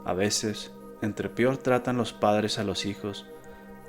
A veces, entre peor tratan los padres a los hijos,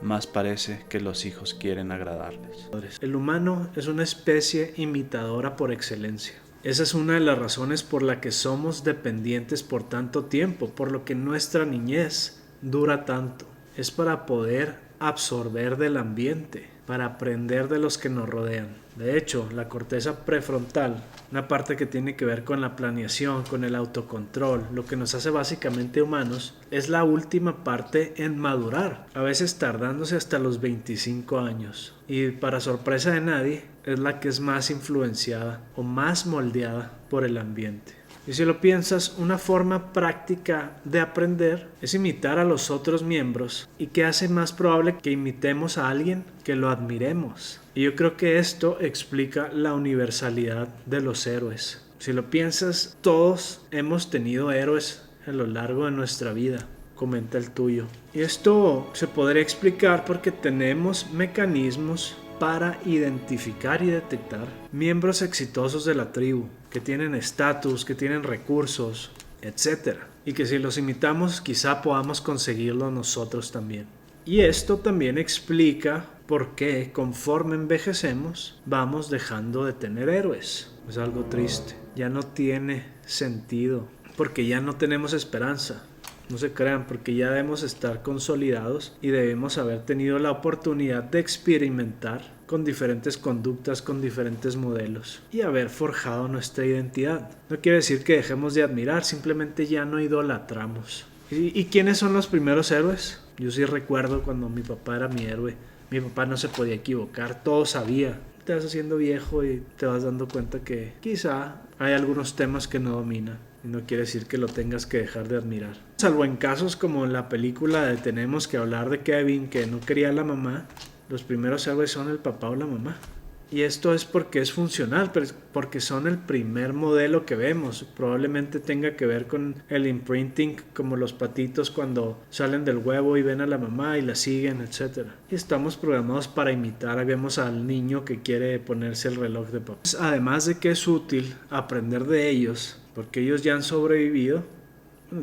más parece que los hijos quieren agradarles. El humano es una especie imitadora por excelencia. Esa es una de las razones por la que somos dependientes por tanto tiempo, por lo que nuestra niñez dura tanto. Es para poder absorber del ambiente, para aprender de los que nos rodean. De hecho, la corteza prefrontal, una parte que tiene que ver con la planeación, con el autocontrol, lo que nos hace básicamente humanos, es la última parte en madurar, a veces tardándose hasta los 25 años. Y para sorpresa de nadie, es la que es más influenciada o más moldeada por el ambiente. Y si lo piensas, una forma práctica de aprender es imitar a los otros miembros. ¿Y qué hace más probable que imitemos a alguien? Que lo admiremos. Y yo creo que esto explica la universalidad de los héroes. Si lo piensas, todos hemos tenido héroes a lo largo de nuestra vida. Comenta el tuyo. Y esto se podría explicar porque tenemos mecanismos para identificar y detectar miembros exitosos de la tribu, que tienen estatus, que tienen recursos, etc. Y que si los imitamos quizá podamos conseguirlo nosotros también. Y esto también explica por qué conforme envejecemos vamos dejando de tener héroes. Es algo triste, ya no tiene sentido, porque ya no tenemos esperanza. No se crean, porque ya debemos estar consolidados y debemos haber tenido la oportunidad de experimentar con diferentes conductas, con diferentes modelos y haber forjado nuestra identidad. No quiere decir que dejemos de admirar, simplemente ya no idolatramos. ¿Y quiénes son los primeros héroes? Yo sí recuerdo cuando mi papá era mi héroe. Mi papá no se podía equivocar, todo sabía. Te vas haciendo viejo y te vas dando cuenta que quizá hay algunos temas que no domina. Y no quiere decir que lo tengas que dejar de admirar. Salvo en casos como en la película de Tenemos que hablar de Kevin, que no quería a la mamá, los primeros héroes son el papá o la mamá. Y esto es porque es funcional, porque son el primer modelo que vemos. Probablemente tenga que ver con el imprinting, como los patitos cuando salen del huevo y ven a la mamá y la siguen, etc. Y estamos programados para imitar. Ahí vemos al niño que quiere ponerse el reloj de papá. Además de que es útil aprender de ellos, porque ellos ya han sobrevivido,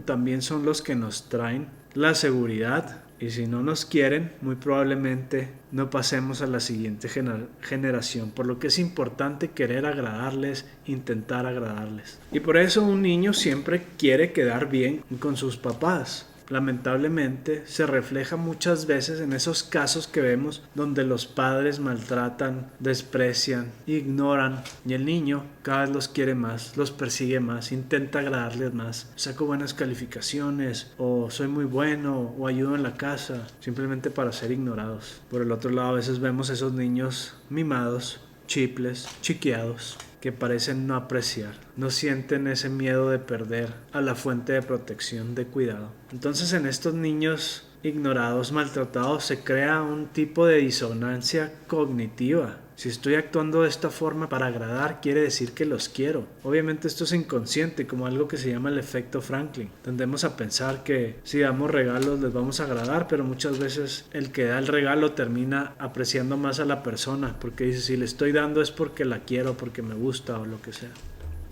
también son los que nos traen la seguridad. Y si no nos quieren, muy probablemente no pasemos a la siguiente generación. Por lo que es importante querer agradarles, intentar agradarles. Y por eso un niño siempre quiere quedar bien con sus papás. Lamentablemente se refleja muchas veces en esos casos que vemos donde los padres maltratan, desprecian, ignoran y el niño cada vez los quiere más, los persigue más, intenta agradarles más. Saco buenas calificaciones o soy muy bueno o ayudo en la casa simplemente para ser ignorados. Por el otro lado, a veces vemos esos niños mimados, chiples, chiqueados, que parecen no apreciar, no sienten ese miedo de perder a la fuente de protección, de cuidado. Entonces en estos niños ignorados, maltratados, se crea un tipo de disonancia cognitiva. Si estoy actuando de esta forma para agradar, quiere decir que los quiero. Obviamente esto es inconsciente, como algo que se llama el efecto Franklin. Tendemos a pensar que si damos regalos les vamos a agradar, pero muchas veces el que da el regalo termina apreciando más a la persona, porque dice, si le estoy dando es porque la quiero, porque me gusta o lo que sea.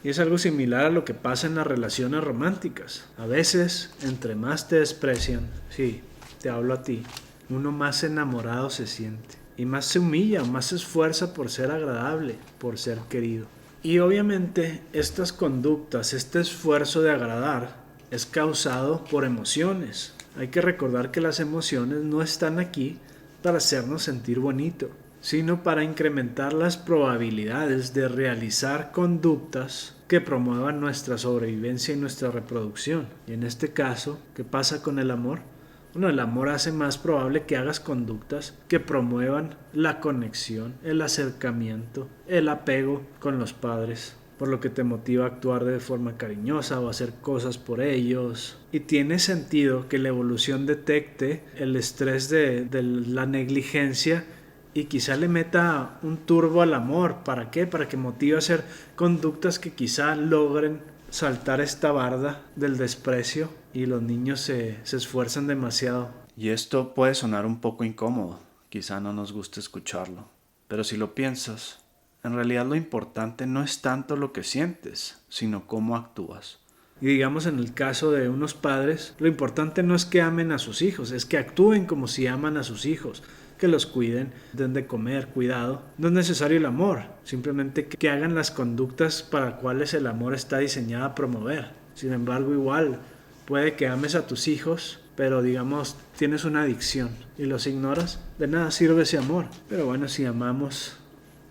Y es algo similar a lo que pasa en las relaciones románticas. A veces, entre más te desprecian, sí, te hablo a ti, uno más enamorado se siente. Y más se humilla, más se esfuerza por ser agradable, por ser querido. Y obviamente estas conductas, este esfuerzo de agradar, es causado por emociones. Hay que recordar que las emociones no están aquí para hacernos sentir bonito, sino para incrementar las probabilidades de realizar conductas que promuevan nuestra sobrevivencia y nuestra reproducción. Y en este caso, ¿qué pasa con el amor? Bueno, el amor hace más probable que hagas conductas que promuevan la conexión, el acercamiento, el apego con los padres, por lo que te motiva a actuar de forma cariñosa o hacer cosas por ellos. Y tiene sentido que la evolución detecte el estrés de la negligencia y quizá le meta un turbo al amor. ¿Para qué? Para que motive a hacer conductas que quizá logren saltar esta barda del desprecio y los niños se esfuerzan demasiado. Y esto puede sonar un poco incómodo, quizá no nos guste escucharlo, pero si lo piensas, en realidad lo importante no es tanto lo que sientes, sino cómo actúas. Y digamos en el caso de unos padres, lo importante no es que amen a sus hijos, es que actúen como si aman a sus hijos, que los cuiden, den de comer, cuidado. No es necesario el amor, simplemente que hagan las conductas para las cuales el amor está diseñado a promover. Sin embargo, igual, puede que ames a tus hijos, pero digamos, tienes una adicción y los ignoras, de nada sirve ese amor. Pero bueno, si amamos,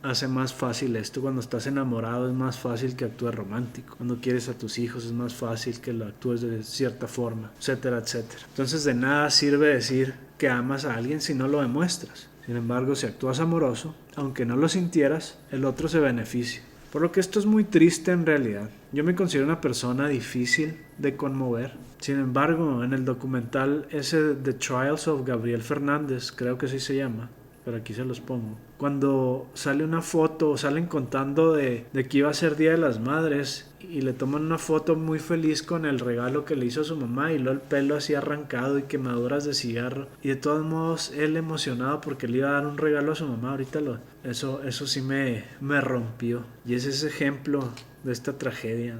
hace más fácil esto. Cuando estás enamorado es más fácil que actúes romántico. Cuando quieres a tus hijos es más fácil que lo actúes de cierta forma, etcétera, etcétera. Entonces de nada sirve decir que amas a alguien si no lo demuestras. Sin embargo, si actúas amoroso, aunque no lo sintieras, el otro se beneficia. Por lo que esto es muy triste en realidad. Yo me considero una persona difícil de conmover. Sin embargo, en el documental ese The Trials of Gabriel Fernández, creo que así se llama, pero aquí se los pongo. Cuando sale una foto, salen contando de que iba a ser Día de las Madres y le toman una foto muy feliz con el regalo que le hizo a su mamá y luego el pelo así arrancado y quemaduras de cigarro. Y de todos modos, él emocionado porque le iba a dar un regalo a su mamá. Ahorita eso sí me rompió. Y ese es ese ejemplo de esta tragedia,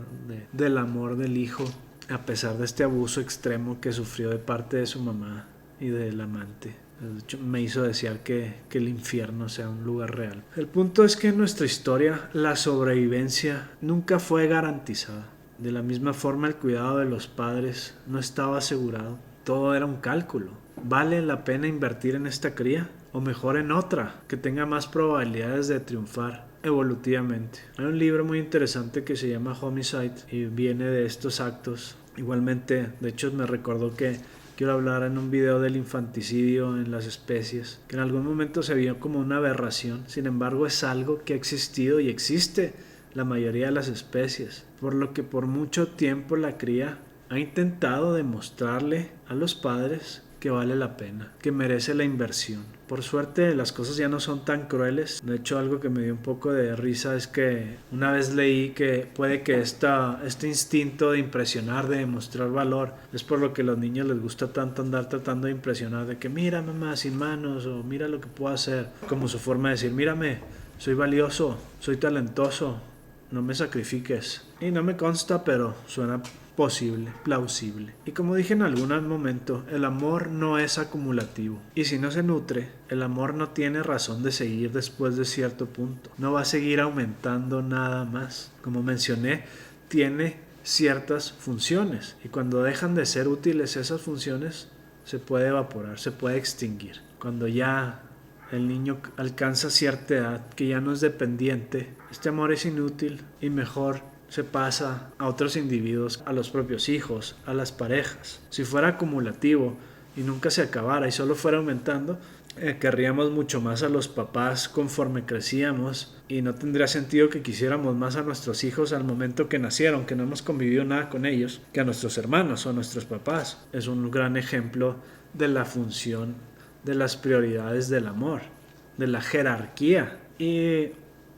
del amor del hijo, a pesar de este abuso extremo que sufrió de parte de su mamá y del amante. De hecho, me hizo desear que el infierno sea un lugar real. El punto es que en nuestra historia la sobrevivencia nunca fue garantizada. De la misma forma, el cuidado de los padres no estaba asegurado. Todo era un cálculo. ¿Vale la pena invertir en esta cría? O mejor en otra, que tenga más probabilidades de triunfar evolutivamente. Hay un libro muy interesante que se llama Homicide y viene de estos actos. Igualmente, de hecho me recordó que quiero hablar en un video del infanticidio en las especies, que en algún momento se vio como una aberración. Sin embargo, es algo que ha existido y existe la mayoría de las especies, por lo que por mucho tiempo la cría ha intentado demostrarle a los padres que vale la pena, que merece la inversión. Por suerte las cosas ya no son tan crueles. De hecho, algo que me dio un poco de risa es que una vez leí que puede que este instinto de impresionar, de demostrar valor, es por lo que a los niños les gusta tanto andar tratando de impresionar, de que mira mamá sin manos, o mira lo que puedo hacer, como su forma de decir, mírame, soy valioso, soy talentoso, no me sacrifiques. Y no me consta, pero suena posible, plausible. Y como dije en algún momento, el amor no es acumulativo. Y si no se nutre, el amor no tiene razón de seguir después de cierto punto. No va a seguir aumentando nada más. Como mencioné, tiene ciertas funciones. Y cuando dejan de ser útiles esas funciones, se puede evaporar, se puede extinguir. Cuando ya el niño alcanza cierta edad, que ya no es dependiente, este amor es inútil y mejor se pasa a otros individuos, a los propios hijos, a las parejas. Si fuera acumulativo y nunca se acabara y solo fuera aumentando, querríamos mucho más a los papás conforme crecíamos y no tendría sentido que quisiéramos más a nuestros hijos al momento que nacieron, que no hemos convivido nada con ellos, que a nuestros hermanos o a nuestros papás. Es un gran ejemplo de la función, de las prioridades del amor, de la jerarquía. Y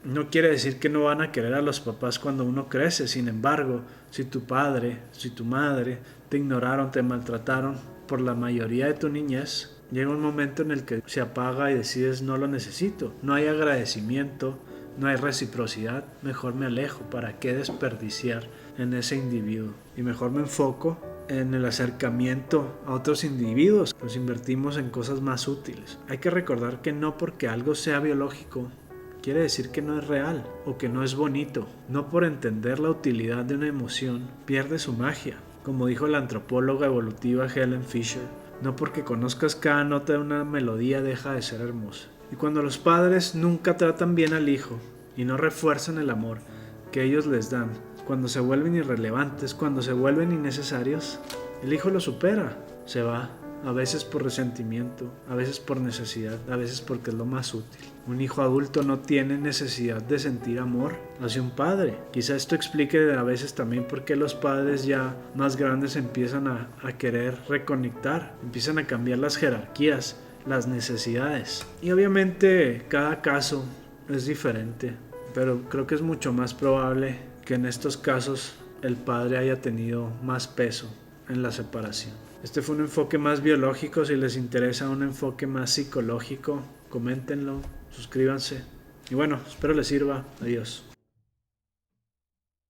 no quiere decir que no van a querer a los papás cuando uno crece. Sin embargo, si tu padre, si tu madre te ignoraron, te maltrataron por la mayoría de tu niñez, llega un momento en el que se apaga y decides no lo necesito. No hay agradecimiento, no hay reciprocidad. Mejor me alejo. ¿Para qué desperdiciar en ese individuo? Y mejor me enfoco en el acercamiento a otros individuos. Nos invertimos en cosas más útiles. Hay que recordar que no porque algo sea biológico quiere decir que no es real o que no es bonito. No por entender la utilidad de una emoción pierde su magia. Como dijo la antropóloga evolutiva Helen Fisher, no porque conozcas cada nota de una melodía deja de ser hermosa. Y cuando los padres nunca tratan bien al hijo y no refuerzan el amor que ellos les dan, cuando se vuelven irrelevantes, cuando se vuelven innecesarios, el hijo lo supera, se va. A veces por resentimiento, a veces por necesidad, a veces porque es lo más útil. Un hijo adulto no tiene necesidad de sentir amor hacia un padre. Quizá esto explique a veces también por qué los padres ya más grandes empiezan a querer reconectar, empiezan a cambiar las jerarquías, las necesidades. Y obviamente cada caso es diferente, pero creo que es mucho más probable que en estos casos el padre haya tenido más peso en la separación. Este fue un enfoque más biológico. Si les interesa un enfoque más psicológico, coméntenlo, suscríbanse. Y bueno, espero les sirva. Adiós.